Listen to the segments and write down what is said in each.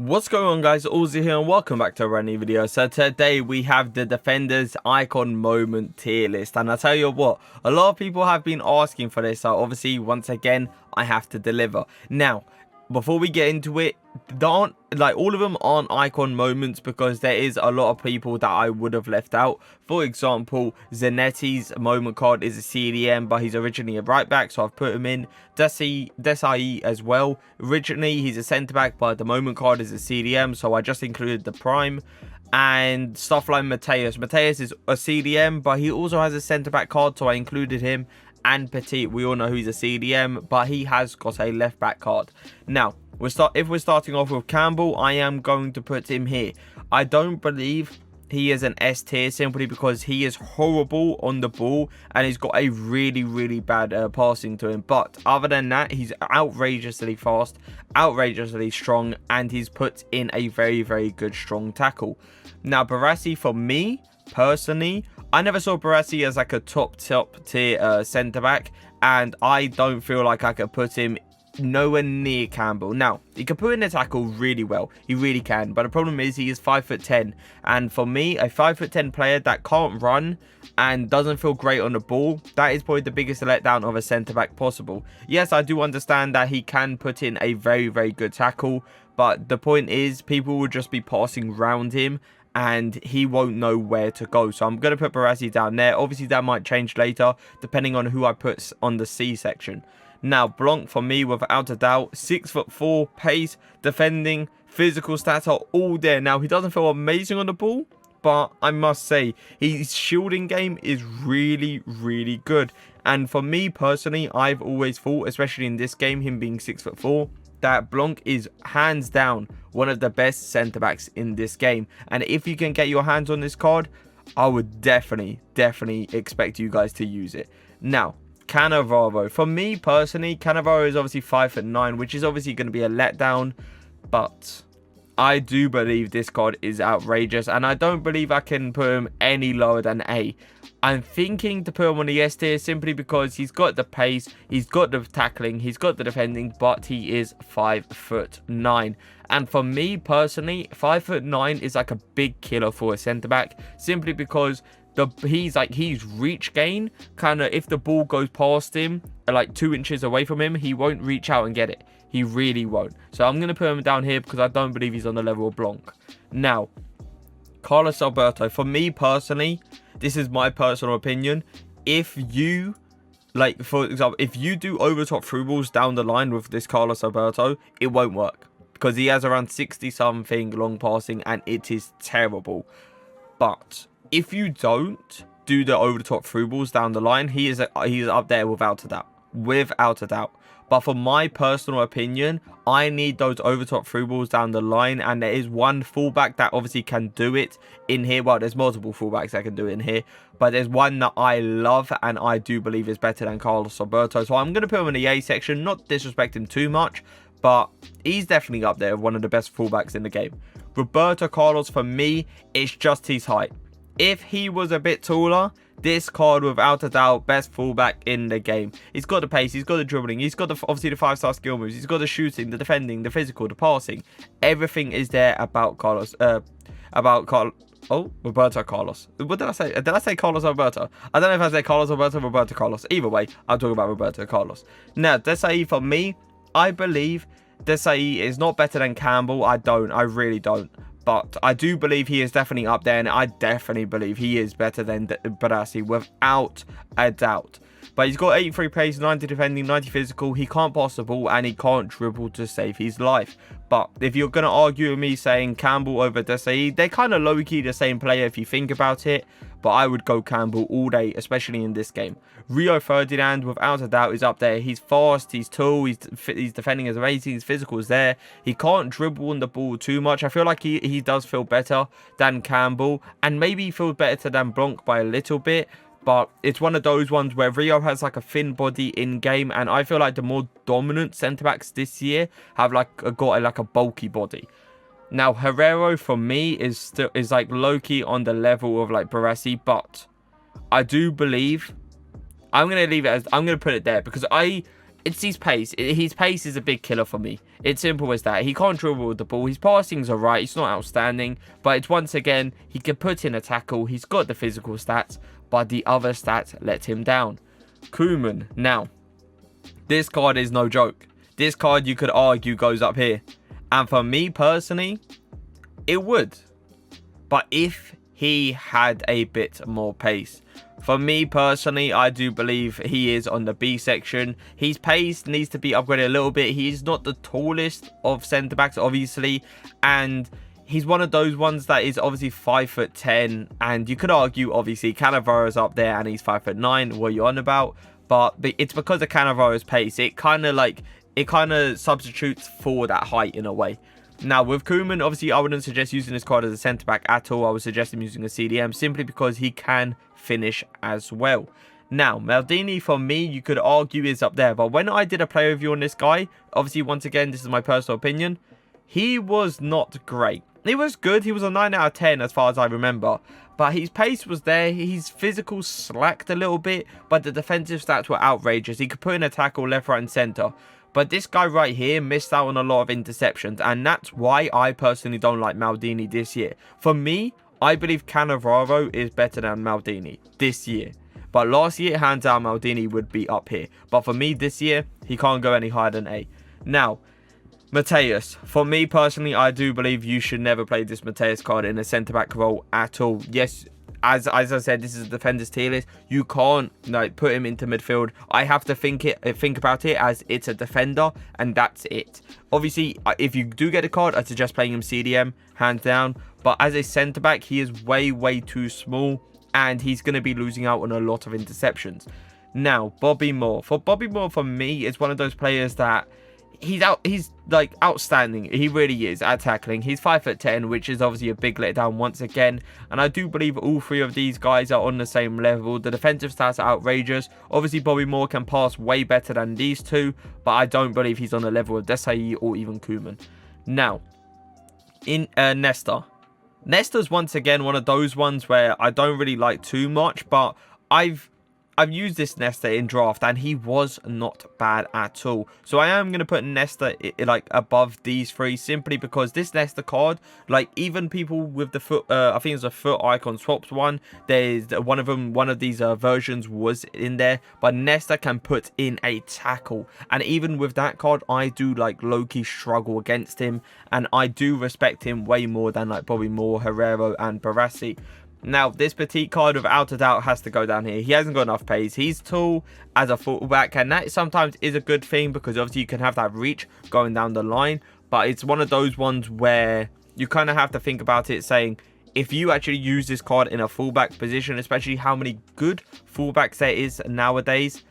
What's going on, guys? Auzio here and welcome back to a brand new video. So today we have the Defenders Icon Moment tier list, and I tell you what, a lot of people have been asking for this, so obviously once again I have to deliver. Now before we get into it, don't like all of them aren't icon moments because there is a lot of people that I would have left out. For example, Zanetti's moment card is a CDM, but he's originally a right back, so I've put him in. Desai as well. Originally he's a centre back, but the moment card is a CDM, so I just included the prime. And stuff like Mateus is a CDM, but he also has a centre back card, so I included him. And Petit, we all know he's a CDM, but he has got a left back card. Now if we're starting off with Campbell, I am going to put him here. I don't believe he is an S tier simply because he is horrible on the ball and he's got a really bad passing to him. But other than that, he's outrageously fast, outrageously strong, and he's put in a very good strong tackle. Now Barassi, for me personally, I never saw Barassi as like a top tier centre back, and I don't feel like I could put him nowhere near Campbell. Now he can put in a tackle really well, he really can, but the problem is he is 5'10", and for me, a 5'10" player that can't run and doesn't feel great on the ball, that is probably the biggest letdown of a centre back possible. Yes, I do understand that he can put in a very good tackle, but the point is people will just be passing round him and he won't know where to go. So I'm going to put Barassi down there. Obviously that might change later depending on who I put on the C section. Now Blanc, for me, without a doubt, 6'4", pace, defending, physical stats are all there. Now he doesn't feel amazing on the ball, but I must say his shielding game is really good. And for me personally, I've always thought, especially in this game, him being 6'4", that Blanc is hands down one of the best centre backs in this game. And if you can get your hands on this card, I would definitely expect you guys to use it. Now Cannavaro, for me personally, Cannavaro is obviously 5'9", which is obviously going to be a letdown, but I do believe this card is outrageous, and I don't believe I can put him any lower than A. I'm thinking to put him on the S tier simply because he's got the pace, he's got the tackling, he's got the defending, but he is 5'9". And for me personally, 5'9" is like a big killer for a centre back, simply because he's reach gain, kind of, if the ball goes past him like 2 inches away from him, he won't reach out and get it. He really won't. So I'm going to put him down here because I don't believe he's on the level of Blanc. Now Carlos Alberto, for me personally, this is my personal opinion, if you, like, for example, if you do over top through balls down the line with this Carlos Alberto, it won't work because he has around 60 something long passing and it is terrible. But if you don't do the over the top through balls down the line, he is up there without a doubt. But for my personal opinion, I need those over top through balls down the line, and there is one fullback that obviously can do it in here. Well, there's multiple fullbacks that can do it in here, but there's one that I love and I do believe is better than Carlos Alberto. So I'm going to put him in the A section, not disrespect him too much, but he's definitely up there, one of the best fullbacks in the game. Roberto Carlos, for me, it's just his height. If he was a bit taller, this card without a doubt best fullback in the game. He's got the pace, he's got the dribbling, he's got obviously the 5-star skill moves, he's got the shooting, the defending, the physical, the passing. Everything is there about Roberto Carlos. What did I say? Did I say Carlos Alberto? I don't know if I said Carlos Alberto or Roberto Carlos. Either way, I'm talking about Roberto Carlos. Now Desai, for me, I believe Desai is not better than Campbell. I really don't. But I do believe he is definitely up there, and I definitely believe he is better than Barassi without a doubt. But he's got 83 pace, 90 defending, 90 physical. He can't pass the ball and he can't dribble to save his life. But if you're going to argue with me saying Campbell over Desai, they're kind of low-key the same player if you think about it. But I would go Campbell all day, especially in this game. Rio Ferdinand, without a doubt, is up there. He's fast, he's tall, he's defending is amazing, his physical is there. He can't dribble on the ball too much. I feel like he does feel better than Campbell, and maybe he feels better than Blanc by a little bit. But it's one of those ones where Rio has like a thin body in game, and I feel like the more dominant centre backs this year have got a bulky body. Now Herrero for me is like low-key on the level of like Barassi, but I do believe I'm gonna leave it as, I'm gonna put it there because it's his pace. His pace is a big killer for me. It's simple as that. He can't dribble with the ball. His passing's alright. It's not outstanding. But it's once again, he can put in a tackle. He's got the physical stats. But the other stats let him down. Koeman. Now, this card is no joke. This card, you could argue, goes up here. And for me personally, it would. But if he had a bit more pace. For me personally, I do believe he is on the B section. His pace needs to be upgraded a little bit. He's not the tallest of centre-backs, obviously. And he's one of those ones that is obviously 5'10". And you could argue, obviously, Cannavaro's up there and he's 5'9". What are you on about? But it's because of Cannavaro's pace. It kind of substitutes for that height in a way. Now, with Koeman, obviously, I wouldn't suggest using this card as a centre-back at all. I would suggest him using a CDM simply because he can finish as well. Now, Maldini, for me, you could argue is up there. But when I did a play review on this guy, obviously, once again, this is my personal opinion, he was not great. He was good. He was a 9 out of 10 as far as I remember. But his pace was there. His physical slacked a little bit. But the defensive stats were outrageous. He could put in a tackle left, right, and centre. But this guy right here missed out on a lot of interceptions. And that's why I personally don't like Maldini this year. For me, I believe Cannavaro is better than Maldini this year. But last year, hands down, Maldini would be up here. But for me, this year, he can't go any higher than A. Now, Mateus. For me personally, I do believe you should never play this Mateus card in a centre-back role at all. Yes, as I said, this is a defender's tier list. You can't put him into midfield. I have to think about it as it's a defender, and that's it. Obviously, if you do get a card, I suggest playing him CDM, hands down. But as a centre-back, he is way too small, and he's going to be losing out on a lot of interceptions. Now, Bobby Moore. For Bobby Moore, for me, is one of those players that he's like outstanding. He really is at tackling. He's 5'10", which is obviously a big letdown once again. And I do believe all three of these guys are on the same level. The defensive stats are outrageous. Obviously, Bobby Moore can pass way better than these two, but I don't believe he's on the level of Desai or even Koeman. Now, in Nesta. Nesta's once again one of those ones where I don't really like too much, but I've used this Nesta in draft and he was not bad at all. So I am going to put Nesta like above these three simply because this Nesta card, like even people with the foot, I think it's a foot icon swaps one. There's one of these versions was in there, but Nesta can put in a tackle. And even with that card, I do like low-key struggle against him. And I do respect him way more than like Bobby Moore, Herrero and Barassi. Now, this petite card, without a doubt, has to go down here. He hasn't got enough pace. He's tall as a fullback, and that sometimes is a good thing because obviously you can have that reach going down the line. But it's one of those ones where you kind of have to think about it, saying, if you actually use this card in a fullback position, especially how many good fullbacks there is nowadays,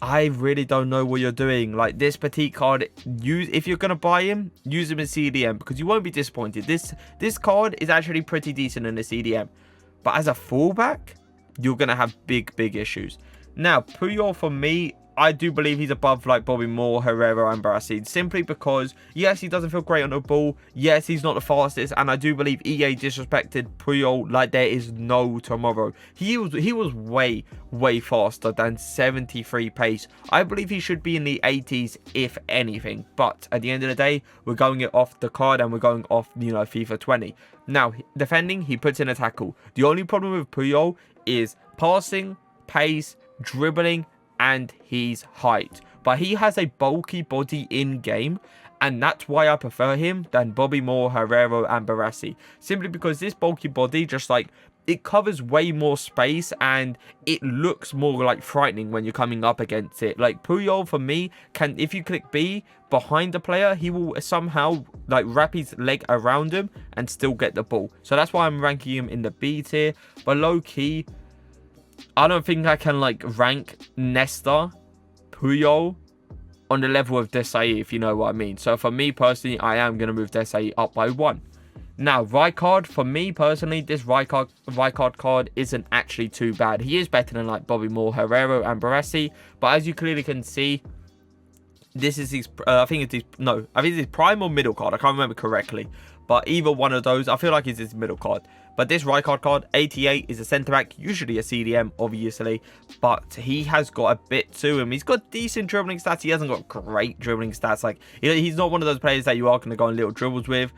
I really don't know what you're doing. Like this petite card, if you're gonna buy him, use him in CDM because you won't be disappointed. This card is actually pretty decent in the CDM. But as a fullback, you're going to have big issues. Now, Puyol, for me, I do believe he's above like Bobby Moore, Herrero and Barassi. Simply because, yes, he doesn't feel great on the ball. Yes, he's not the fastest. And I do believe EA disrespected Puyol like there is no tomorrow. He was way faster than 73 pace. I believe he should be in the 80s, if anything. But at the end of the day, we're going it off the card and we're going off, FIFA 20. Now, defending, he puts in a tackle. The only problem with Puyol is passing, pace, dribbling, and his height. But he has a bulky body in game, and that's why I prefer him than Bobby Moore, Herrero, and Barassi. Simply because this bulky body just like it covers way more space and it looks more like frightening when you're coming up against it. Like Puyol, for me, can, if you click B behind the player, he will somehow like wrap his leg around him and still get the ball. So that's why I'm ranking him in the B tier. But low key, I don't think I can like rank Nesta, Puyol on the level of Desai, if you know what I mean. So for me personally, I am going to move Desai up by 1. Now, Rijkaard, for me personally, this Rijkaard card isn't actually too bad. He is better than like Bobby Moore, Herrero and Barassi. But as you clearly can see, This is his, I think it's his, no, I think it's his prime or middle card. I can't remember correctly. But either one of those, I feel like it's his middle card. But this Rijkaard card, 88, is a centre-back, usually a CDM, obviously. But he has got a bit to him. He's got decent dribbling stats. He hasn't got great dribbling stats. Like, he's not one of those players that you are going to go on little dribbles with.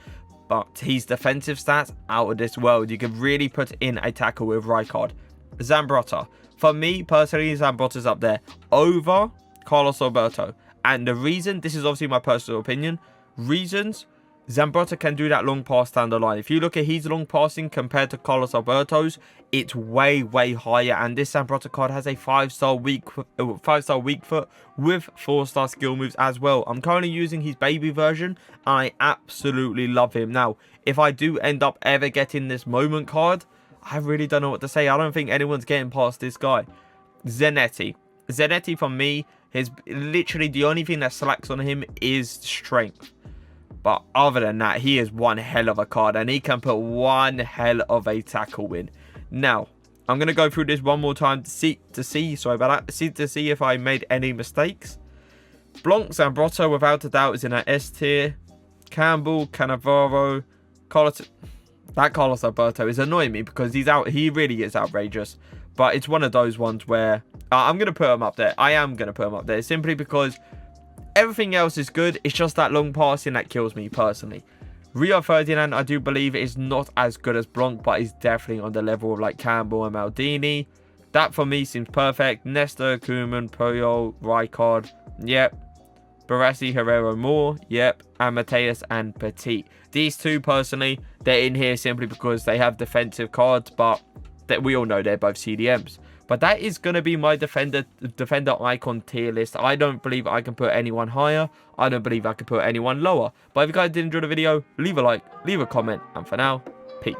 But his defensive stats, out of this world. You can really put in a tackle with Rijkaard. Zambrotta. For me, personally, Zambrotta's up there over Carlos Alberto. And the reason, this is obviously my personal opinion, reasons, Zambrotta can do that long pass down the line. If you look at his long passing compared to Carlos Alberto's, it's way, way higher. And this Zambrotta card has a 5-star weak foot with 4-star skill moves as well. I'm currently using his baby version. I absolutely love him. Now, if I do end up ever getting this moment card, I really don't know what to say. I don't think anyone's getting past this guy. Zanetti. Zanetti, for me, his literally the only thing that slacks on him is strength. But other than that, he is one hell of a card. And he can put one hell of a tackle in. Now, I'm going to go through this one more time to see if I made any mistakes. Blanc Zambrotta, without a doubt, is in our S tier. Campbell, Cannavaro, Carlos... That Carlos Alberto is annoying me because he really is outrageous. But it's one of those ones where I'm going to put him up there. I am going to put him up there simply because everything else is good. It's just that long passing that kills me personally. Rio Ferdinand, I do believe, is not as good as Blanc, but he's definitely on the level of like Campbell and Maldini. That for me seems perfect. Nesta, Koeman, Puyol, Rijkaard. Yep. Barassi, Herrera, Moore. Yep. And Mateus and Petit. These two, personally, they're in here simply because they have defensive cards, but we all know they're both CDMs. But that is going to be my defender icon tier list. I don't believe I can put anyone higher. I don't believe I can put anyone lower. But if you guys did enjoy the video, leave a like, leave a comment. And for now, peace.